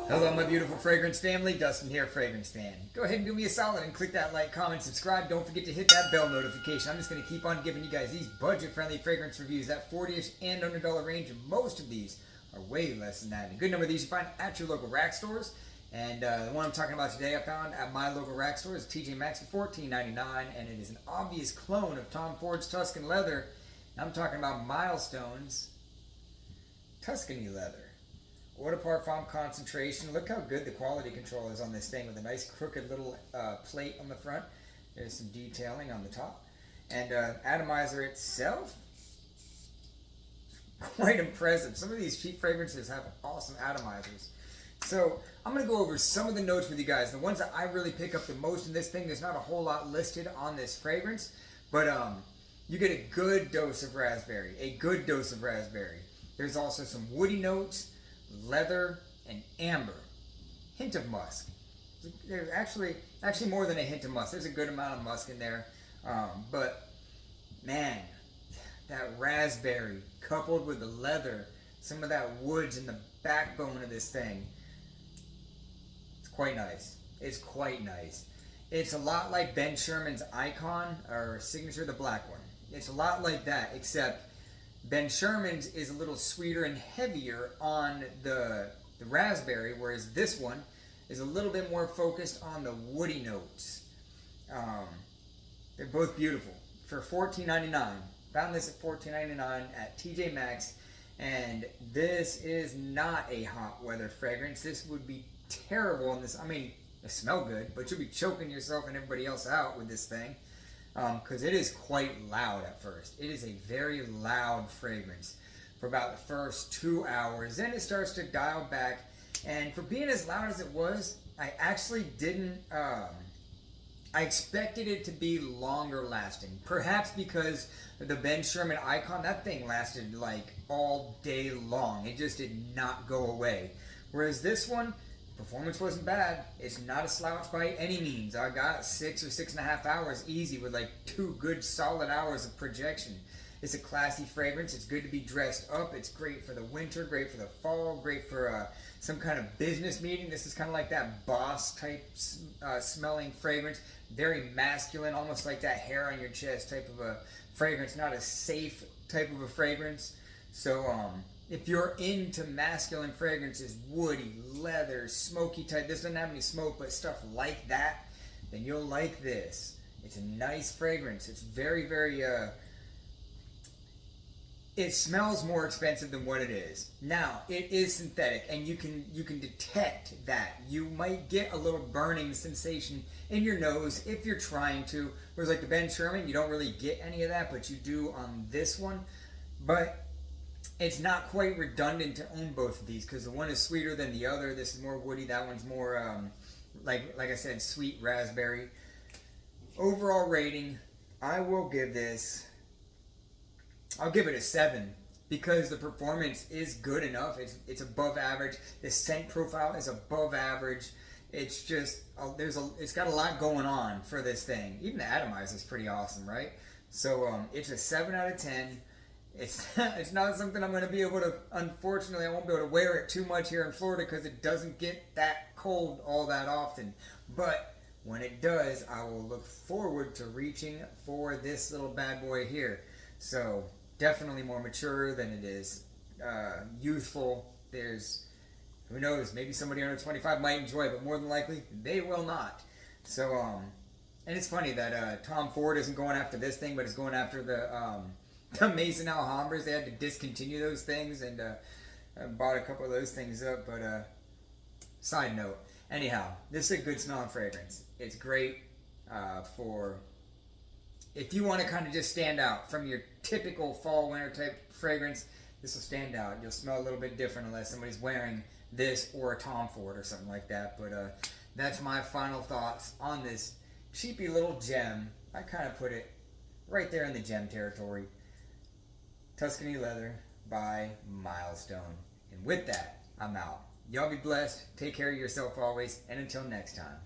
Hello, my beautiful fragrance family. Dustin here, Fragrance Fan. Go ahead and do me a solid and click that like, comment, subscribe. Don't forget to hit that bell notification. I'm just going to keep on giving you guys these budget-friendly fragrance reviews. That $40-ish and under dollar range, and most of these are way less than that. And a good number of these you find at your local rack stores. And the one I'm talking about today I found at my local rack store is TJ Maxx for $14.99, and it is an obvious clone of Tom Ford's Tuscan leather. I'm talking about Milestone's Tuscany leather. Eau de Parfum concentration. Look how good the quality control is on this thing with a nice crooked little plate on the front. There's some detailing on the top. And atomizer itself, quite impressive. Some of these cheap fragrances have awesome atomizers. So I'm going to go over some of the notes with you guys. The ones that I really pick up the most in this thing, there's not a whole lot listed on this fragrance, but you get a good dose of raspberry. There's also some woody notes, leather, and amber. Hint of musk. There's actually more than a hint of musk. There's a good amount of musk in there. But man, that raspberry coupled with the leather, some of that wood's in the backbone of this thing. It's quite nice. It's a lot like Ben Sherman's Icon or Signature, the black one. It's a lot like that, except Ben Sherman's is a little sweeter and heavier on the raspberry, whereas this one is a little bit more focused on the woody notes. They're both beautiful. For $14.99, found this at $14.99 at TJ Maxx, and this is not a hot weather fragrance. This would be terrible in this. I mean, it smells good, but you'll be choking yourself and everybody else out with this thing. Because it is quite loud at first. It is a very loud fragrance for about the first 2 hours. Then it starts to dial back. And for being as loud as it was, I actually didn't, I expected it to be longer lasting. Perhaps because the Ben Sherman Icon, that thing lasted like all day long. It just did not go away. Whereas this one, performance wasn't bad. It's not a slouch by any means. I got 6 or 6.5 hours easy with like 2 good solid hours of projection. It's a classy fragrance. It's good to be dressed up. It's great for the winter, great for the fall, great for some kind of business meeting. This is kind of like that boss type smelling fragrance. Very masculine, almost like that hair on your chest type of a fragrance. Not a safe type of a fragrance. So if you're into masculine fragrances, woody, leather, smoky type, this doesn't have any smoke, but stuff like that, then you'll like this. It's a nice fragrance. It's very, very, it smells more expensive than what it is. Now, it is synthetic, and you can detect that. You might get a little burning sensation in your nose if you're trying to. Whereas like the Ben Sherman, you don't really get any of that, but you do on this one. But it's not quite redundant to own both of these because the one is sweeter than the other. This is more woody. That one's more, like I said, sweet raspberry. Overall rating, I will give this, I'll give it a 7 because the performance is good enough. It's above average. The scent profile is above average. It's just, it's got a lot going on for this thing. Even the atomizer is pretty awesome, right? So it's a 7 out of 10. It's not something I'm going to be able to, unfortunately, I won't be able to wear it too much here in Florida because it doesn't get that cold all that often. But when it does, I will look forward to reaching for this little bad boy here. So definitely more mature than it is youthful. There's, who knows, maybe somebody under 25 might enjoy it, but more than likely, they will not. So, and it's funny that Tom Ford isn't going after this thing, but is going after the Mason Alhambras. They had to discontinue those things, and I bought a couple of those things up. But side note, anyhow, this is a good smelling fragrance. It's great for if you want to kind of just stand out from your typical fall winter type fragrance. This will stand out. You'll smell a little bit different unless somebody's wearing this or a Tom Ford or something like that. But that's my final thoughts on this cheapy little gem. I kind of put it right there in the gem territory. Tuscany leather by Milestone. And with that, I'm out. Y'all be blessed. Take care of yourself always. And until next time.